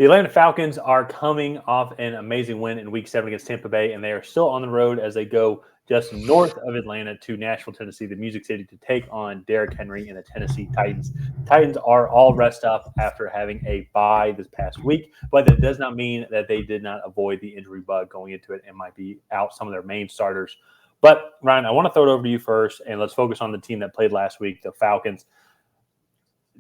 The Atlanta Falcons are coming off an amazing win in Week 7 against Tampa Bay, and they are still on the road as they go just north of Atlanta to Nashville, Tennessee, the Music City, to take on Derrick Henry and the Tennessee Titans. Titans are all rest up after having a bye this past week, but that does not mean that they did not avoid the injury bug going into it and might be out some of their main starters. But, Ryan, I want to throw it over to you first, and let's focus on the team that played last week, the Falcons.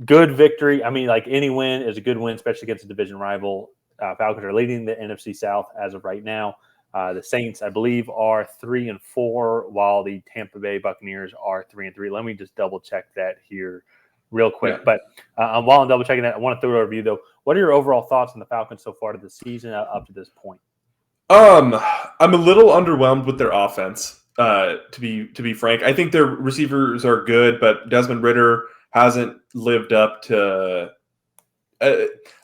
Good victory. I mean, like any win is a good win, especially against a division rival. Falcons are leading the NFC South as of right now. The Saints, I believe, are 3-4, while the Tampa Bay Buccaneers are 3-3. Let me just double check that here real quick. Yeah. But while I'm double checking that, I want to throw it over to you though. What are your overall thoughts on the Falcons so far to the season up to this point? I'm a little underwhelmed with their offense. To be frank, I think their receivers are good, but Desmond Ridder hasn't lived up to.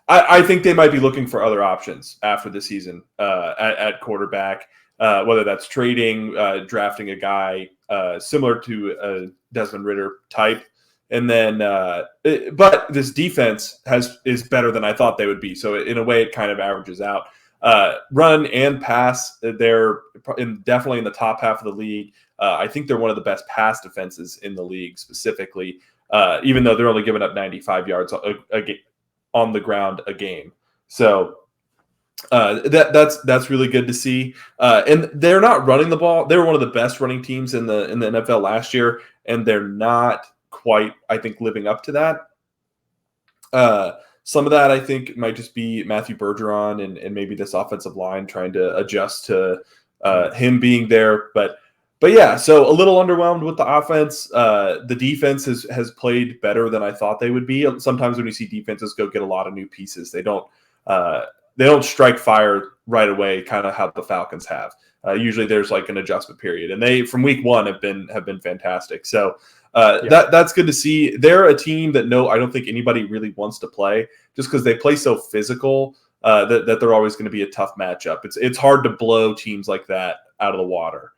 I think they might be looking for other options after the season at quarterback, whether that's trading, drafting a guy similar to Desmond Ridder type. And then, but this defense is better than I thought they would be. So in a way, it kind of averages out. Run and pass, they're definitely in the top half of the league. I think they're one of the best pass defenses in the league specifically, even though they're only giving up 95 yards on the ground a game. So that's really good to see. And they're not running the ball. They were one of the best running teams in the NFL last year, and they're not quite, I think, living up to that. Some of that, I think, might just be Matthew Bergeron and maybe this offensive line trying to adjust to him being there. But yeah, so a little underwhelmed with the offense. The defense has played better than I thought they would be. Sometimes when you see defenses go get a lot of new pieces, they don't strike fire right away, kind of how the Falcons have. Usually there's like an adjustment period, and they from week one have been fantastic. So that's good to see. They're a team that I don't think anybody really wants to play, just because they play so physical that they're always going to be a tough matchup. It's hard to blow teams like that out of the water.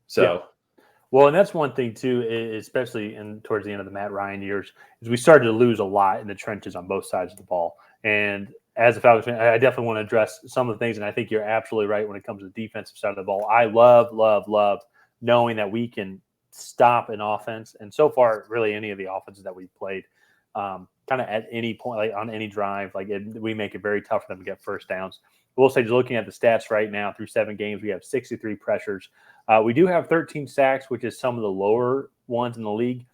So. Yeah. Well, and that's one thing too, especially towards the end of the Matt Ryan years, is we started to lose a lot in the trenches on both sides of the ball. And as a Falcons fan, I definitely want to address some of the things, and I think you're absolutely right when it comes to the defensive side of the ball. I love knowing that we can stop an offense, and so far, really any of the offenses that we've played, kind of at any point, like on any drive, we make it very tough for them to get first downs. We'll say, just looking at the stats right now, through 7 games, we have 63 pressures. We do have 13 sacks, which is some of the lower ones in the league.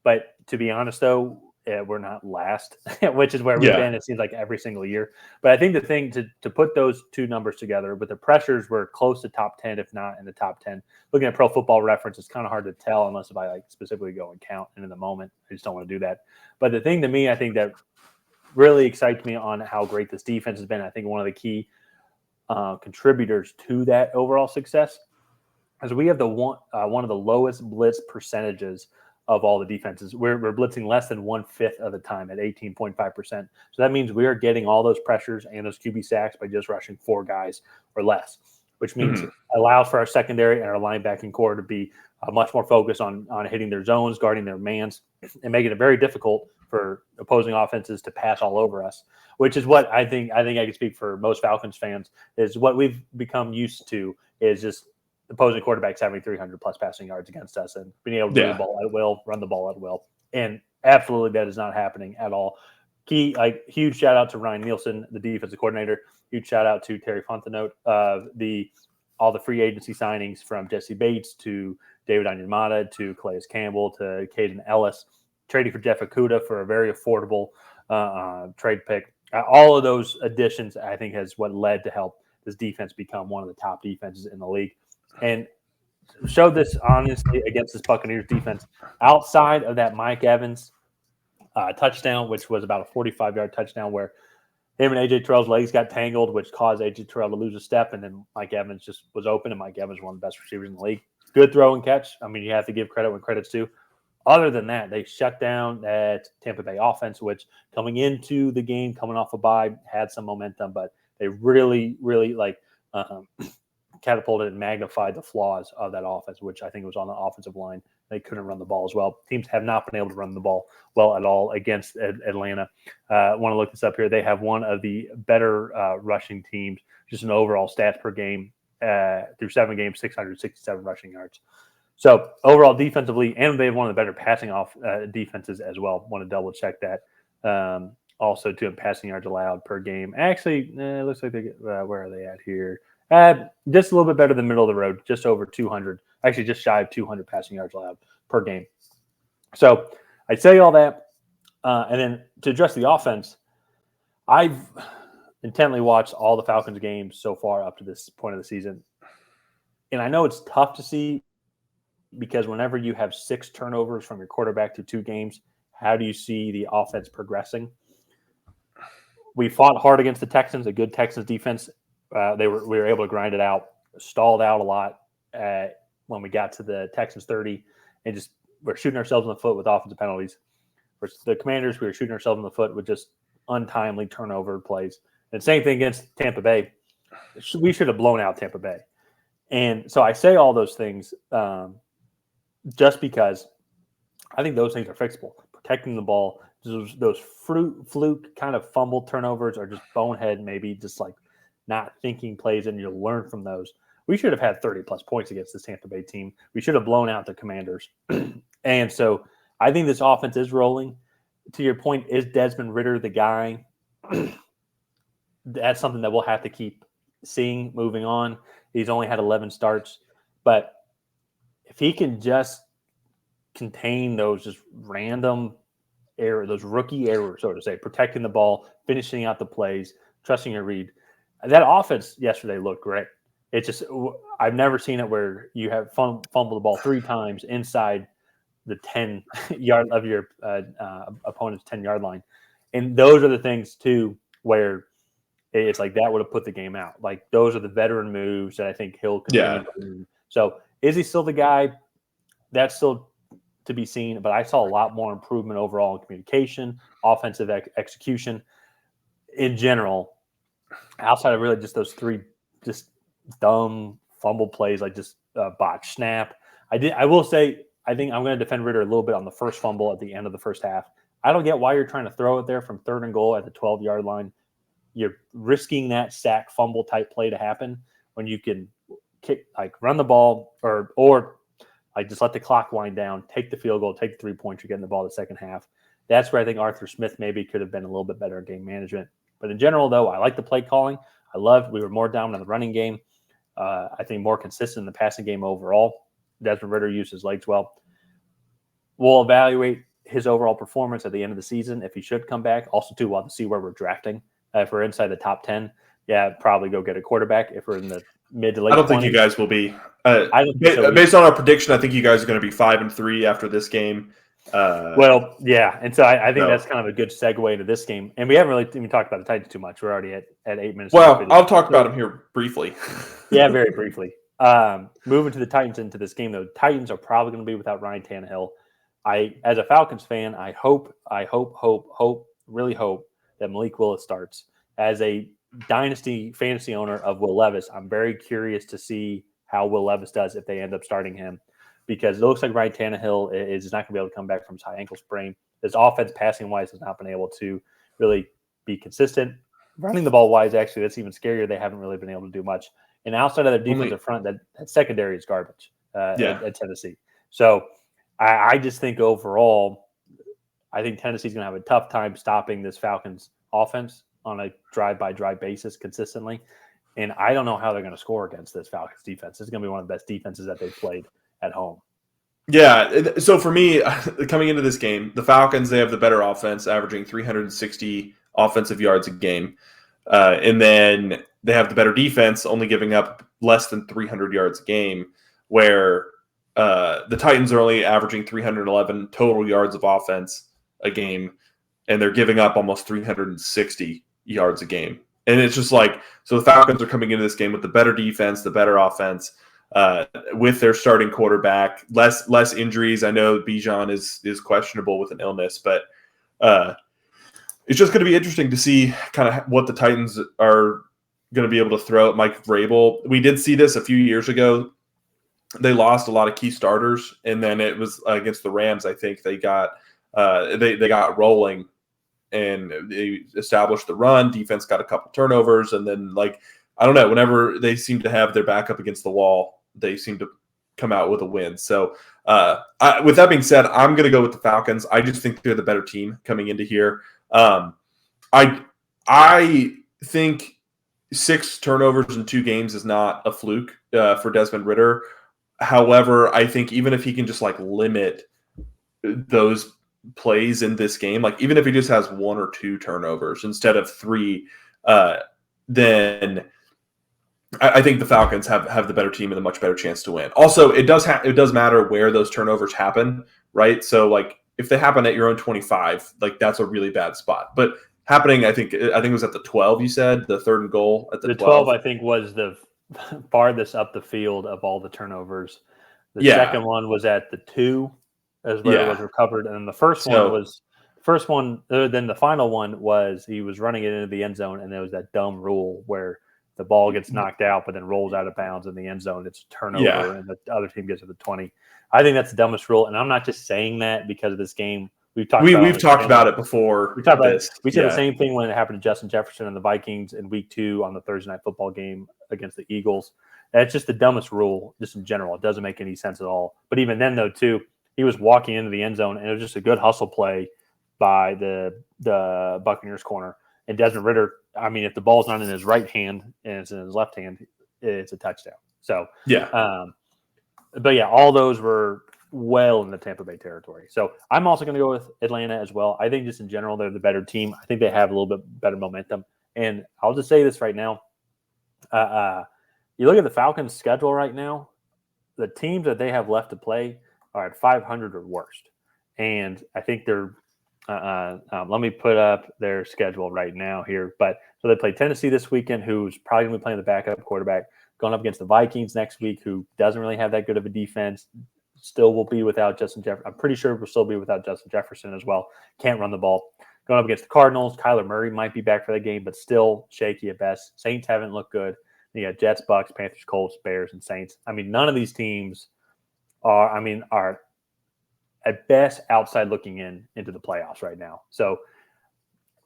But to be honest, though, we're not last, which is where we've been, it seems like, every single year. But I think the thing to put those two numbers together, but the pressures were close to top 10, if not in the top 10. Looking at Pro Football Reference, it's kind of hard to tell unless if I specifically go and count. And in the moment, I just don't want to do that. But the thing to me, I think that really excites me on how great this defense has been, I think one of the key contributors to that overall success, as we have one of the lowest blitz percentages of all the defenses. We're blitzing less than 1/5 of the time at 18.5%. So that means we are getting all those pressures and those QB sacks by just rushing 4 guys or less, which means it allows for our secondary and our linebacking core to be much more focused on hitting their zones, guarding their mans, and making it very difficult for opposing offenses to pass all over us, which is what I think I can speak for most Falcons fans, is what we've become used to is just opposing quarterbacks having 300 plus passing yards against us and being able to do the ball at will, run the ball at will. And absolutely that is not happening at all. Huge shout out to Ryan Nielsen, the defensive coordinator. Huge shout out to Terry Fontenot, all the free agency signings from Jesse Bates to David Onyemata to Calais Campbell to Caden Ellis, trading for Jeff Okudah for a very affordable trade pick. All of those additions, I think, has what led to help this defense become one of the top defenses in the league. And showed this honestly against this Buccaneers defense. Outside of that Mike Evans touchdown, which was about a 45-yard touchdown where him and A.J. Terrell's legs got tangled, which caused A.J. Terrell to lose a step, and then Mike Evans just was open, and Mike Evans was one of the best receivers in the league. Good throw and catch. I mean, you have to give credit when credit's due. Other than that, they shut down that Tampa Bay offense, which coming into the game, coming off a bye, had some momentum, but they really catapulted and magnified the flaws of that offense, which I think was on the offensive line. They couldn't run the ball as well. Teams have not been able to run the ball well at all against Atlanta. I want to look this up here. They have one of the better rushing teams, just an overall stats per game through 7 games, 667 rushing yards. So overall defensively, and they have one of the better passing off defenses as well. Want to double check that. Also, to passing yards allowed per game. Actually, it looks like they get, where are they at here? Just a little bit better than middle of the road, just over 200. Actually, just shy of 200 passing yards allowed per game. So I say all that, and then to address the offense, I've intently watched all the Falcons games so far up to this point of the season, and I know it's tough to see because whenever you have 6 turnovers from your quarterback through 2 games, how do you see the offense progressing? We fought hard against the Texans, a good Texans defense. We were able to grind it out, stalled out a lot when we got to the Texans 30, and just we're shooting ourselves in the foot with offensive penalties. For the Commanders, we were shooting ourselves in the foot with just untimely turnover plays. And same thing against Tampa Bay. We should have blown out Tampa Bay. And so I say all those things just because I think those things are fixable. Protecting the ball, those fluke kind of fumble turnovers are just bonehead, maybe just like not thinking plays, and you'll learn from those. We should have had 30-plus points against this Tampa Bay team. We should have blown out the Commanders. And so I think this offense is rolling. To your point, is Desmond Ridder the guy? That's something that we'll have to keep seeing moving on. He's only had 11 starts. But if he can just contain those just random errors, those rookie errors, so to say, protecting the ball, finishing out the plays, trusting your read, that offense yesterday looked great. It's just I've never seen it where you have fumbled the ball 3 times inside the 10 yard of your opponent's 10-yard line, and those are the things too where it's like that would have put the game out. Like those are the veteran moves that I think he'll continue to do. So is he still the guy? That's still to be seen. But I saw a lot more improvement overall in communication, offensive execution in general. Outside of really just those 3 just dumb fumble plays, like just botch snap. I will say, I think I'm going to defend Ridder a little bit on the first fumble at the end of the first half. I don't get why you're trying to throw it there from 3rd and goal at the 12-yard line. You're risking that sack fumble type play to happen when you can run the ball or like just let the clock wind down, take the field goal, take the 3-pointer, you're getting the ball the second half. That's where I think Arthur Smith maybe could have been a little bit better at game management. But in general, though, I like the play calling. We were more dominant in the running game. I think more consistent in the passing game overall. Desmond Ridder used his legs well. We'll evaluate his overall performance at the end of the season if he should come back. Also, too, we'll have to see where we're drafting. If we're inside the top 10, probably go get a quarterback. If we're in the mid to late 20s. I don't think you guys will be. I don't think so based on our prediction, I think you guys are going to be 5-3 after this game. And so I think that's kind of a good segue into this game. And we haven't really even talked about the Titans too much. We're already at 8 minutes. Well, I'll talk about them here briefly. Yeah, very briefly. Moving to the Titans into this game, though, Titans are probably going to be without Ryan Tannehill. As a Falcons fan, I really hope that Malik Willis starts. As a dynasty fantasy owner of Will Levis, I'm very curious to see how Will Levis does if they end up starting him, because it looks like Ryan Tannehill is not going to be able to come back from his high ankle sprain. This offense, passing-wise, has not been able to really be consistent. Running the ball-wise, actually, that's even scarier. They haven't really been able to do much. And outside of their defensive front, that secondary is garbage at Tennessee. So I just think overall, I think Tennessee's going to have a tough time stopping this Falcons offense on a drive-by-drive basis consistently. And I don't know how they're going to score against this Falcons defense. It's going to be one of the best defenses that they've played at home. Yeah. So for me, coming into this game, the Falcons, they have the better offense, averaging 360 offensive yards a game. And then they have the better defense, only giving up less than 300 yards a game, where the Titans are only averaging 311 total yards of offense a game, and they're giving up almost 360 yards a game. And it's just like, so the Falcons are coming into this game with the better defense, the better offense, with their starting quarterback, less injuries. I know Bijan is questionable with an illness, but it's just going to be interesting to see kind of what the Titans are going to be able to throw at Mike Vrabel. We did see this a few years ago. They lost a lot of key starters, and then it was against the Rams. I think they got they got rolling, and they established the run. Defense got a couple turnovers, and then I don't know. Whenever they seem to have their back up against the wall, they seem to come out with a win. So, with that being said, I'm going to go with the Falcons. I just think they're the better team coming into here. I think 6 turnovers in 2 games is not a fluke for Desmond Ridder. However, I think even if he can just limit those plays in this game, even if he just has 1 or 2 turnovers instead of 3, then I think the Falcons have the better team and a much better chance to win. Also, it does matter where those turnovers happen, right? So if they happen at your own 25, that's a really bad spot. But happening, I think it was at the 12. You said the 3rd and goal at the 12. I think was the farthest up the field of all the turnovers. The Yeah. second one was at the 2, as where it was recovered, and then the first one. Then the final one was he was running it into the end zone, and there was that dumb rule where the ball gets knocked out, but then rolls out of bounds in the end zone. It's a turnover, and the other team gets to the 20. I think that's the dumbest rule, and I'm not just saying that because of this game. We've talked about it before. We talked about it. We said the same thing when it happened to Justin Jefferson and the Vikings in Week 2 on the Thursday Night Football game against the Eagles. That's just the dumbest rule, just in general. It doesn't make any sense at all. But even then, though, too, he was walking into the end zone, and it was just a good hustle play by the Buccaneers corner. And Desmond Ridder, I mean, if the ball's not in his right hand and it's in his left hand, it's a touchdown. So, but yeah, all those were well in the Tampa Bay territory. So I'm also going to go with Atlanta as well. I think just in general, they're the better team. I think they have a little bit better momentum. And I'll just say this right now. You look at the Falcons' schedule right now, the teams that they have left to play are at 500 or worse. And I think they're let me put up their schedule right now here. But so they play Tennessee this weekend, who's probably going to be playing the backup quarterback, going up against the Vikings next week, who doesn't really have that good of a defense. Still will be without Justin Jefferson. I'm pretty sure we'll still be without Justin Jefferson as well. Can't run the ball. Going up against the Cardinals, Kyler Murray might be back for the game, but still shaky at best. Saints haven't looked good. You got Jets, Bucks, Panthers, Colts, Bears, and Saints. I mean, none of these teams are at best outside looking into the playoffs right now. So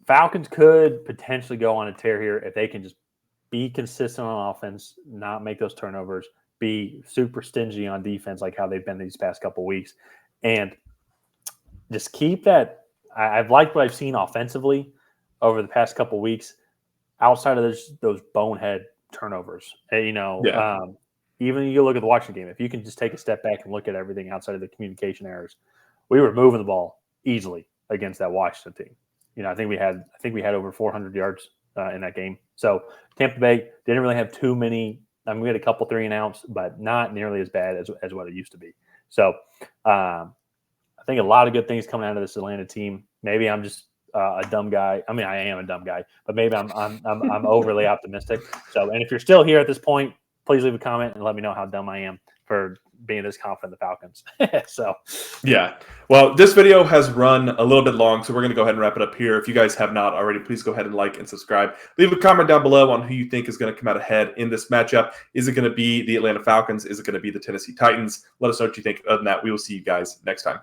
Falcons could potentially go on a tear here if they can just be consistent on offense, not make those turnovers, be super stingy on defense like how they've been these past couple of weeks, and just keep that. I've liked what I've seen offensively over the past couple of weeks outside of those bonehead turnovers. Even you look at the Washington game, if you can just take a step back and look at everything outside of the communication errors, we were moving the ball easily against that Washington team. I think we had over 400 yards in that game. So Tampa Bay didn't really have too many. I mean, we had a couple 3-and-outs, but not nearly as bad as what it used to be. So I think a lot of good things coming out of this Atlanta team. Maybe I'm just a dumb guy. I mean, I am a dumb guy, but maybe I'm overly optimistic. So, and if you're still here at this point, please leave a comment and let me know how dumb I am for being this confident in the Falcons. So, yeah. Well, this video has run a little bit long, so we're going to go ahead and wrap it up here. If you guys have not already, please go ahead and like and subscribe. Leave a comment down below on who you think is going to come out ahead in this matchup. Is it going to be the Atlanta Falcons? Is it going to be the Tennessee Titans? Let us know what you think. Other than that, we will see you guys next time.